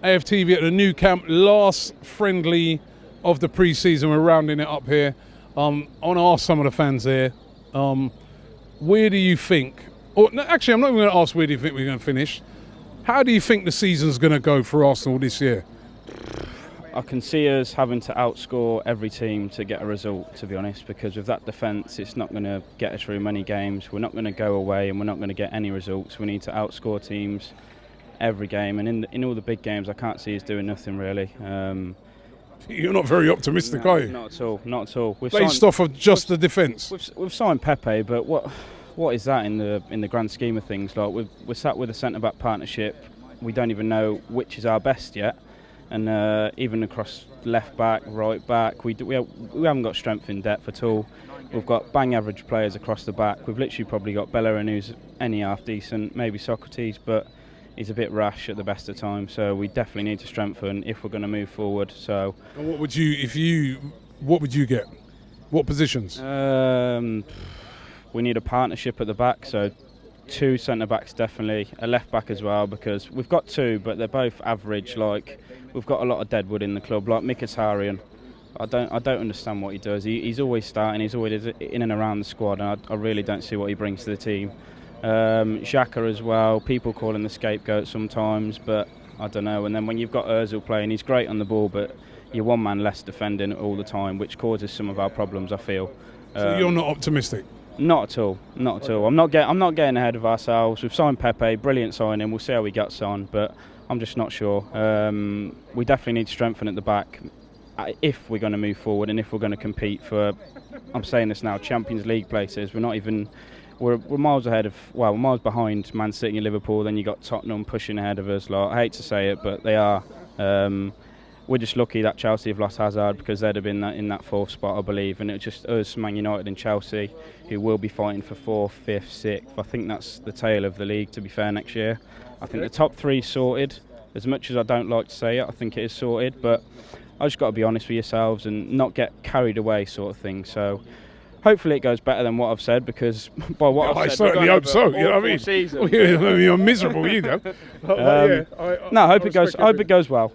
AFTV at the new camp, last friendly of the pre-season. We're rounding it up here. I want to ask some of the fans here, where do you think, or no, actually I'm not even going to ask where do you think we're going to finish. How do you think the season's going to go for Arsenal this year? I can see us having to outscore every team to get a result, to be honest, because with that defence it's not going to get us through many games. We're not going to go away and we're not going to get any results. We need to outscore teams every game, and in all the big games I can't see us doing nothing really. You're not very optimistic, are you? Not at all, not at all. Based off of just the defence? We've signed Pepe, but what is that in the grand scheme of things? Like we're sat with a centre-back partnership. We don't even know which is our best yet. And even across left back, right back, we haven't got strength in depth at all. We've got bang average players across the back. We've literally probably got Bellerin, who's any half decent, maybe Socrates, but he's a bit rash at the best of times. So we definitely need to strengthen if we're going to move forward. So. And what would you get? What positions? We need a partnership at the back. So 2 centre backs definitely, a left back as well, because we've got 2, but they're both average. Like we've got a lot of deadwood in the club, like Mkhitaryan. I don't understand what he does. He's always starting. He's always in and around the squad, and I really don't see what he brings to the team. Xhaka as well. People call him the scapegoat sometimes, but I don't know. And then when you've got Özil playing, he's great on the ball, but you're one man less defending all the time, which causes some of our problems, I feel. So you're not optimistic? Not at all. Not at all. I'm not getting ahead of ourselves. We've signed Pepe, brilliant signing. We'll see how he gets on, but I'm just not sure. We definitely need to strengthen at the back if we're going to move forward and if we're going to compete for, I'm saying this now, Champions League places. We're miles ahead of, well, we're miles behind Man City and Liverpool. Then you got Tottenham pushing ahead of us. Like, I hate to say it, but they are. We're just lucky that Chelsea have lost Hazard, because they'd have been in that 4th spot, I believe, and it's just us, Man United and Chelsea, who will be fighting for 4th, 5th, 6th. I think that's the tail of the league, to be fair, next year. I think the top 3 is sorted. As much as I don't like to say it, I think it is sorted, but I just got to be honest with yourselves and not get carried away, sort of thing. So hopefully it goes better than what I've said, because by what I've said, I certainly hope so. You know what I mean? Season. You're miserable, you know. I hope it goes well.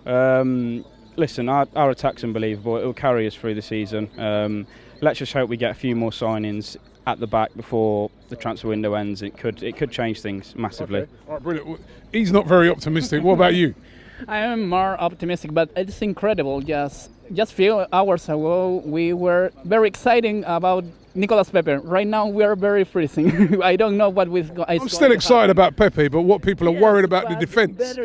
Listen, our attack's unbelievable. It'll carry us through the season. Let's just hope we get a few more signings at the back before the transfer window ends. It could change things massively. Okay. All right, brilliant. He's not very optimistic. What about you? I am more optimistic, but it's incredible. Just few hours ago, we were very excited about Nicolas Pepe. Right now, we are very freezing. I don't know what I'm still excited about Pepe, but what people are worried about the defence.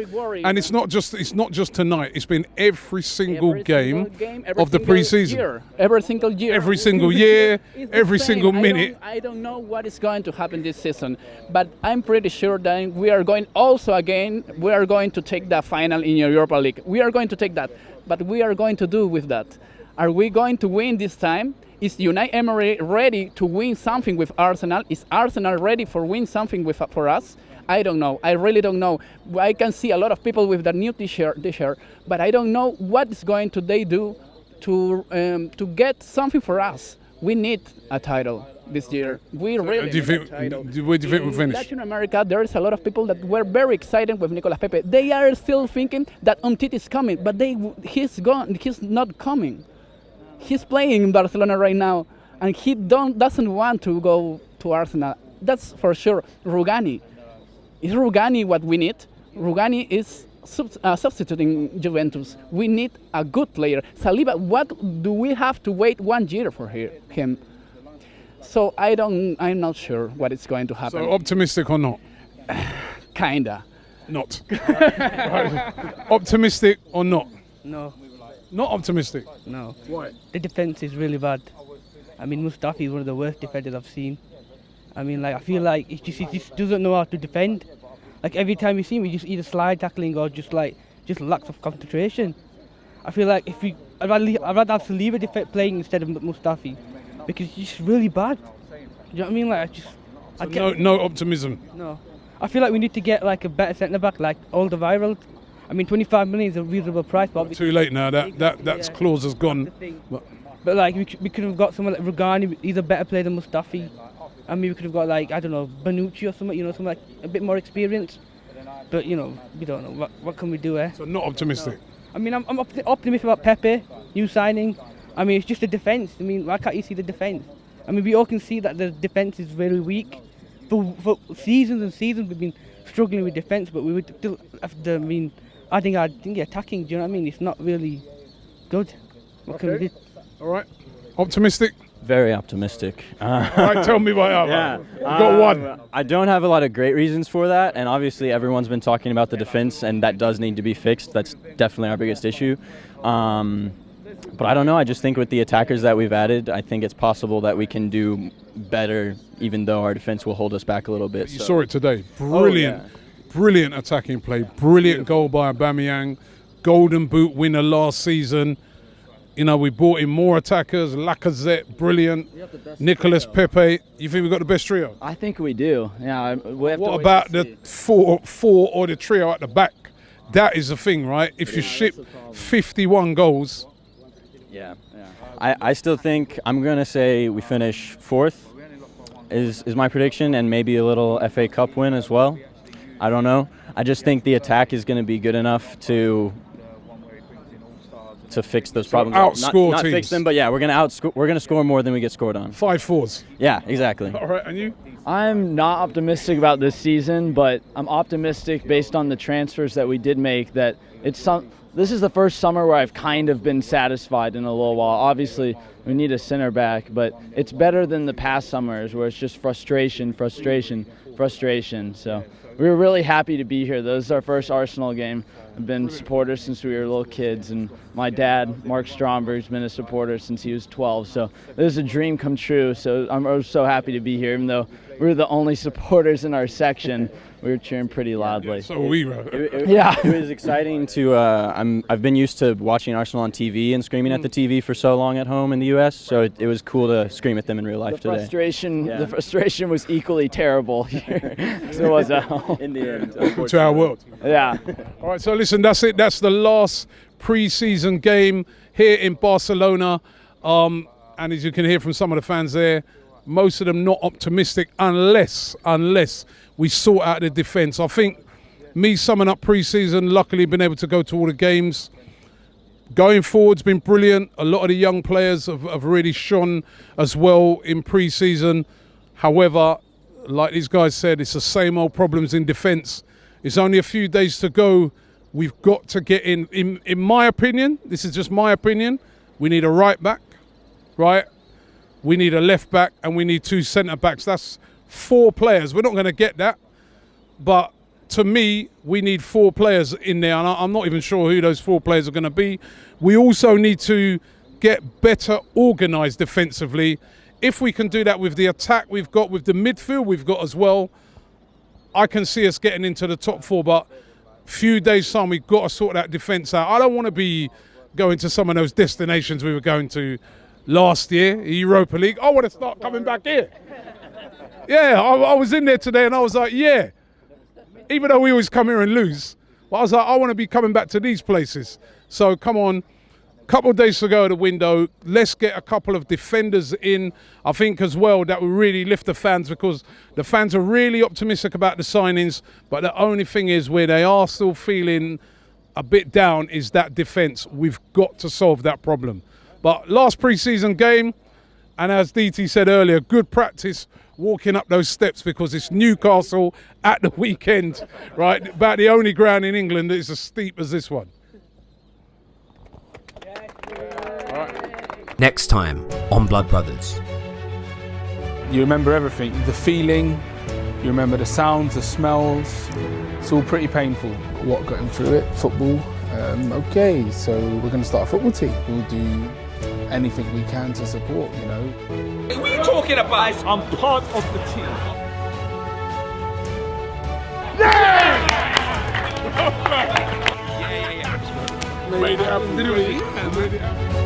And it's not just tonight. It's been every single game of the pre-season. Every single year. Every single year. Every single minute. I don't know what is going to happen this season, but I'm pretty sure that we are going to take the final in Europa League. We are going to take that, but we are going to do with that. Are we going to win this time? Is Unai Emery ready to win something with Arsenal? Is Arsenal ready for win something for us? I don't know. I really don't know. I can see a lot of people with the new t-shirt, but I don't know what is going to they do to get something for us. We need a title this year. We really need a title. Where do you think we'll finish? In Latin America, there is a lot of people that were very excited with Nicolas Pepe. They are still thinking that Umtiti is coming, but he's gone. He's not coming. He's playing in Barcelona right now, and he doesn't want to go to Arsenal. That's for sure. Rugani. Is Rugani what we need? Rugani is substituting Juventus. We need a good player. Saliba, what do we have to wait 1 year for him? So I'm not sure what is going to happen. So optimistic or not? Kinda. Not. Right. Optimistic or not? No. Not optimistic? No. Why? The defence is really bad. I mean, Mustafi is one of the worst defenders I've seen. I mean, like, I feel like he just doesn't know how to defend. Like, every time you see him, he just either slide tackling or just lacks of concentration. I feel like I'd rather have Saliba playing instead of Mustafi, because he's just really bad. You know what I mean? Like, no optimism. No. I feel like we need to get like a better centre back, like Alderweireld. I mean, 25 million is a reasonable price, but too late now. That clause has gone. But like, we could have got someone like Rugani. He's a better player than Mustafi. I mean, we could have got like, I don't know, Bonucci or something. You know, something like a bit more experience. but you know, we don't know what can we do here. So not optimistic. I mean, I'm optimistic about Pepe, new signing. I mean, it's just the defence. I mean, why can't you see the defence? I mean, we all can see that the defence is very weak. For seasons and seasons, we've been struggling with defence, but we would still have to, adding our attacking, do you know what I mean? It's not really good. What can we do? All right. Optimistic? Very optimistic. All right, tell me why. Yeah. Got one. I don't have a lot of great reasons for that, and obviously everyone's been talking about the defense, and that does need to be fixed. That's definitely our biggest issue. But I don't know. I just think with the attackers that we've added, I think it's possible that we can do better, even though our defense will hold us back a little bit. You saw it today. Brilliant. Brilliant attacking play. Brilliant goal by Aubameyang. Golden Boot winner last season. You know, we brought in more attackers. Lacazette, brilliant. Nicolas Pepe. You think we've got the best trio? I think we do. Yeah. What about the four or the trio at the back? That is the thing, right? If you ship 51 goals. Yeah. I still think I'm going to say we finish 4th is my prediction, and maybe a little FA Cup win as well. I don't know. I just think the attack is going to be good enough to fix those problems. Outscore not teams. Fix them, but yeah, we're going to score more than we get scored on. 5-4s. Yeah, exactly. All right, and you? I'm not optimistic about this season, but I'm optimistic based on the transfers that we did make that this is the first summer where I've kind of been satisfied in a little while. Obviously, we need a center back, but it's better than the past summers where it's just frustration. So we were really happy to be here. This is our first Arsenal game. I've been supporters since we were little kids, and my dad, Mark Stromberg's been a supporter since he was 12. So it was a dream come true. So I was so happy to be here, even though we were the only supporters in our section. We were cheering pretty loudly. So we were. It was exciting to. I've been used to watching Arsenal on TV and screaming at the TV for so long at home in the U.S. So it was cool to scream at them in real life today. The frustration was equally terrible here. So it was at home. In the end, To our world. Yeah. All right, so listen, that's it. That's the last pre-season game here in Barcelona. And as you can hear from some of the fans there, most of them not optimistic unless we sort out the defence. I think me summing up pre-season, luckily been able to go to all the games. Going forward's been brilliant. A lot of the young players have really shone as well in pre-season. However, like these guys said, it's the same old problems in defence. It's only a few days to go. We've got to get in my opinion, this is just my opinion, we need a right back, right? We need a left back and we need 2 centre backs. That's 4 players. We're not going to get that. But to me, we need 4 players in there. And I'm not even sure who those 4 players are going to be. We also need to get better organised defensively. If we can do that with the attack we've got, with the midfield we've got as well, I can see us getting into the top 4. But few days' time, we've got to sort that defence out. I don't want to be going to some of those destinations we were going to last year, Europa League. I want to start coming back here. Yeah, I was in there today and I was like, yeah. Even though we always come here and lose, but I was like, I want to be coming back to these places. So come on, a couple of days to go at the window. Let's get a couple of defenders in. I think as well that will really lift the fans, because the fans are really optimistic about the signings. But the only thing is, where they are still feeling a bit down is that defence. We've got to solve that problem. But last pre-season game, and as DT said earlier, good practice walking up those steps, because it's Newcastle at the weekend, right? About the only ground in England that is as steep as this one. Next time on Blood Brothers. You remember everything, the feeling, you remember the sounds, the smells. It's all pretty painful. What got him through it? Football. Okay, so we're going to start a football team. We'll do anything we can to support, you know. What are you talking about? I'm part of the team. Yeah! Made it happen, didn't we?